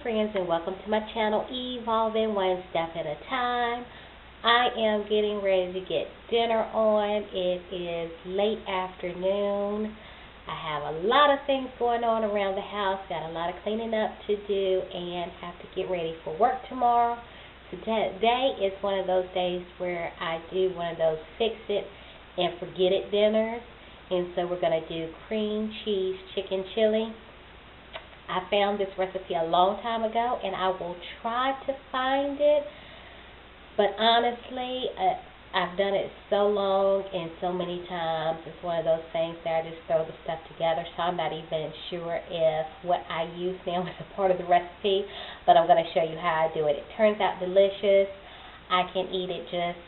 friends, and welcome to my channel, Evolving One Step at a Time. I am getting ready to get dinner on. It is late afternoon. I have a lot of things going on around the house, got a lot of cleaning up to do, and have to get ready for work tomorrow. So today is one of those days where I do one of those fix it and forget it dinners. And so we're going to do cream cheese chicken chili. I found this recipe a long time ago, and I will try to find it. But honestly, I've done it so long and so many times. It's one of those things that I just throw the stuff together, so I'm not even sure if what I use now is a part of the recipe. But I'm going to show you how I do it. It turns out delicious. I can eat it just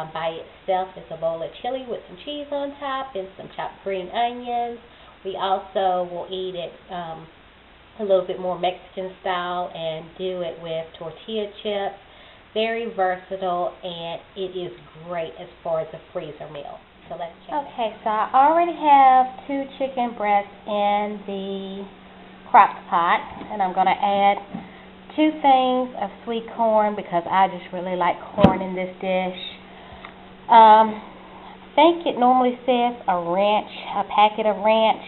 by itself. It's a bowl of chili with some cheese on top and some chopped green onions. We also will eat it a little bit more Mexican style and do it with tortilla chips. Very versatile, and it is great as far as a freezer meal. So let's check it out. Okay, so I already have 2 chicken breasts in the Crockpot, and I'm going to add 2 things of sweet corn because I just really like corn in this dish. I think it normally says a packet of ranch,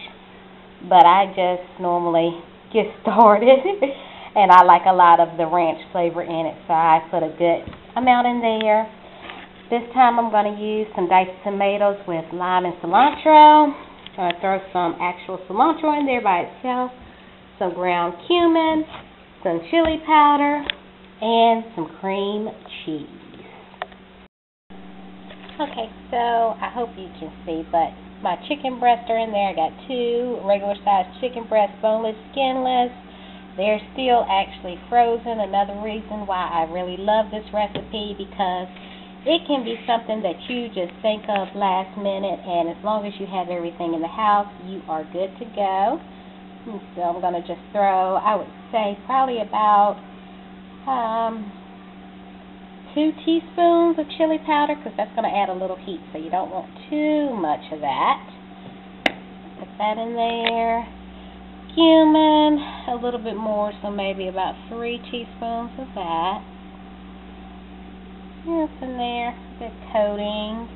but I just normally get started and I like a lot of the ranch flavor in it, so I put a good amount in there. This time I'm going to use some diced tomatoes with lime and cilantro. I'm going to throw some actual cilantro in there by itself, some ground cumin, some chili powder, and some cream cheese. Okay, so I hope you can see, but my chicken breasts are in there. I got 2 regular sized chicken breasts, boneless, skinless. They're still actually frozen. Another reason why I really love this recipe, because it can be something that you just think of last minute, and as long as you have everything in the house, you are good to go. And so I'm going to just throw, I would say, probably about 2 teaspoons of chili powder, because that's going to add a little heat, so you don't want too much of that. Put that in there. Cumin, a little bit more, so maybe about 3 teaspoons of that. That's in there, good coating.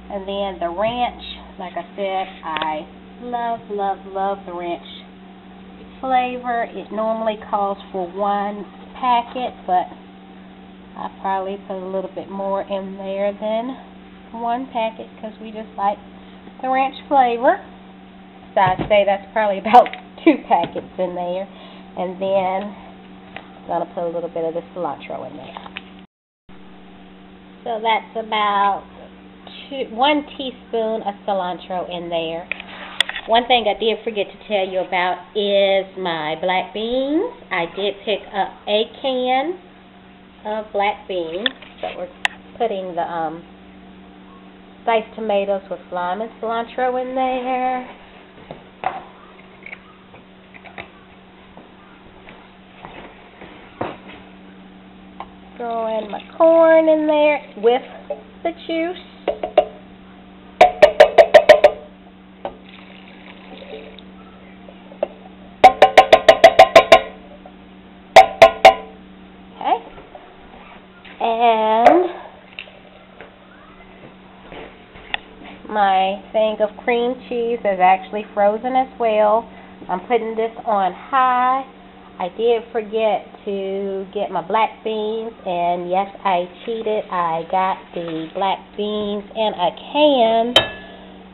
And then the ranch, like I said, I love, love, love the ranch flavor. It normally calls for 1 packet, but I probably put a little bit more in there than 1 packet because we just like the ranch flavor. So I'd say that's probably about 2 packets in there. And then I'm going to put a little bit of the cilantro in there. So that's about 1 teaspoon of cilantro in there. One thing I did forget to tell you about is my black beans. I did pick up a can of black beans. So we're putting the diced tomatoes with lime and cilantro in there. Throw in my corn in there with the juice. Okay. And my thing of cream cheese is actually frozen as well. I'm putting this on high. I did forget to get my black beans, and yes, I cheated. I got the black beans in a can.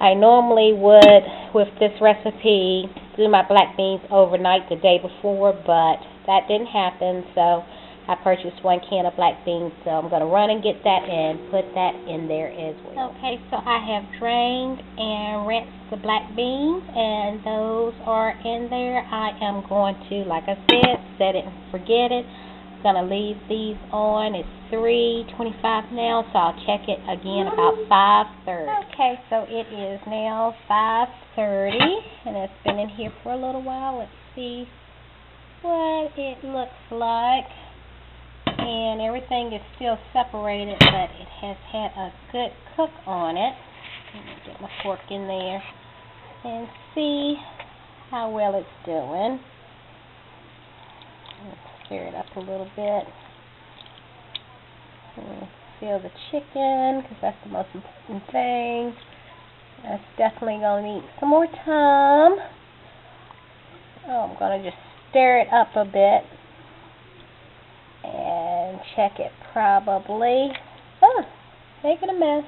I normally would, with this recipe, do my black beans overnight the day before, but that didn't happen, so I purchased 1 can of black beans, so I'm going to run and get that and put that in there as well. Okay, so I have drained and rinsed the black beans, and those are in there. I am going to, like I said, set it and forget it. I'm going to leave these on. It's 3:25 now, so I'll check it again about 5:30. Okay, so it is now 5:30, and it's been in here for a little while. Let's see what it looks like. And everything is still separated, but it has had a good cook on it. Let me get my fork in there and see how well it's doing. stir it up a little bit. Feel the chicken, because that's the most important thing. That's definitely going to need some more time. Oh, I'm going to just stir it up a bit and check it probably. Making a mess.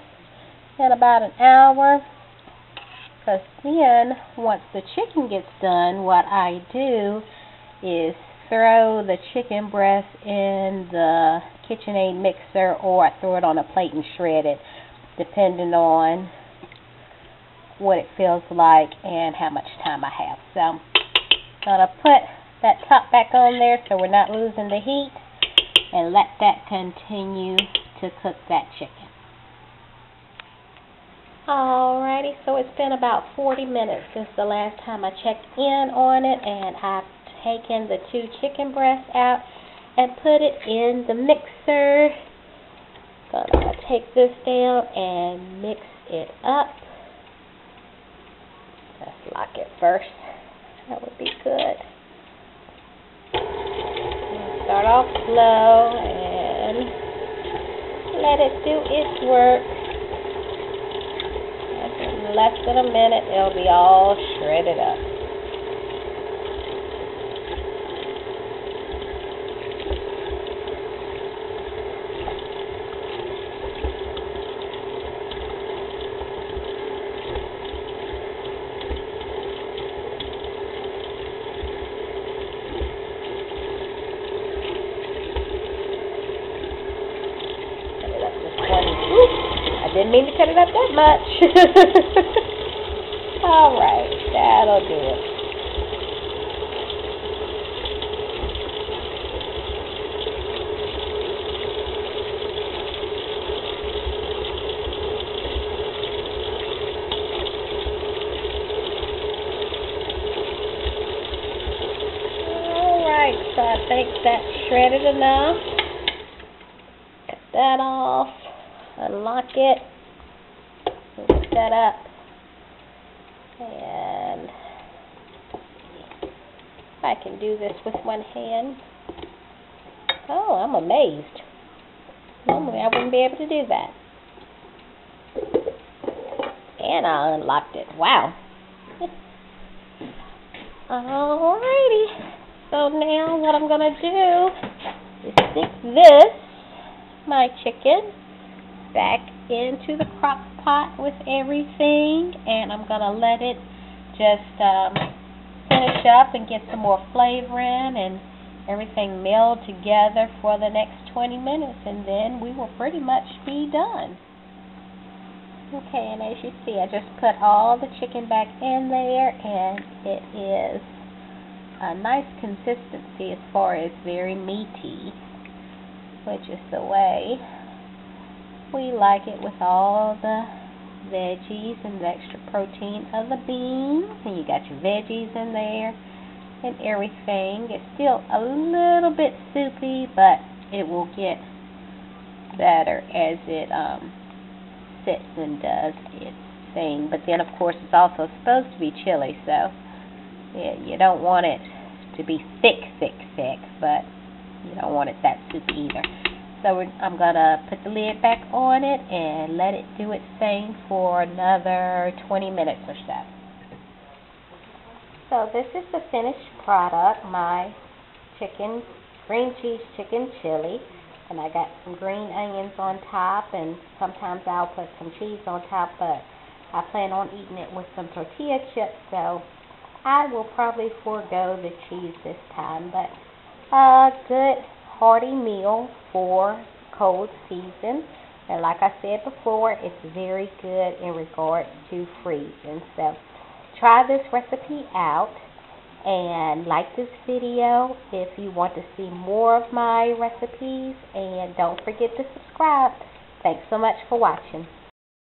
In about an hour. Because then, once the chicken gets done, what I do is throw the chicken breast in the KitchenAid mixer, or I throw it on a plate and shred it, depending on what it feels like and how much time I have. So, I'm going to put that top back on there so we're not losing the heat, and let that continue to cook that chicken. Alrighty, so it's been about 40 minutes since the last time I checked in on it, and I've taken the 2 chicken breasts out and put it in the mixer. Gonna take this down and mix it up. Let's lock it first. That would be good. Start off slow and let it do its work. In less than a minute, it'll be all shredded up. Didn't mean to cut it up that much. Alright, that'll do it. Alright, so I think that's shredded enough. Cut that off. Unlock it, move that up, and if I can do this with one hand. Oh, I'm amazed. Normally I wouldn't be able to do that. And I unlocked it. Wow. Alrighty. So now what I'm going to do is stick this, my chicken, back into the crock pot with everything, and I'm going to let it just finish up and get some more flavor in and everything meld together for the next 20 minutes, and then we will pretty much be done. Okay, and as you see, I just put all the chicken back in there, and it is a nice consistency as far as very meaty, which is the way we like it, with all the veggies and the extra protein of the beans, and you got your veggies in there and everything. It's still a little bit soupy, but it will get better as it sits and does its thing. But then, of course, it's also supposed to be chili, so you don't want it to be thick, but you don't want it that soupy either. So I'm going to put the lid back on it and let it do its thing for another 20 minutes or so. So this is the finished product, my cream cheese chicken chili. And I got some green onions on top, and sometimes I'll put some cheese on top, but I plan on eating it with some tortilla chips, so I will probably forego the cheese this time. But a good hearty meal for cold season, and like I said before, it's very good in regards to freezing. So try this recipe out and like this video if you want to see more of my recipes, and don't forget to subscribe. Thanks so much for watching.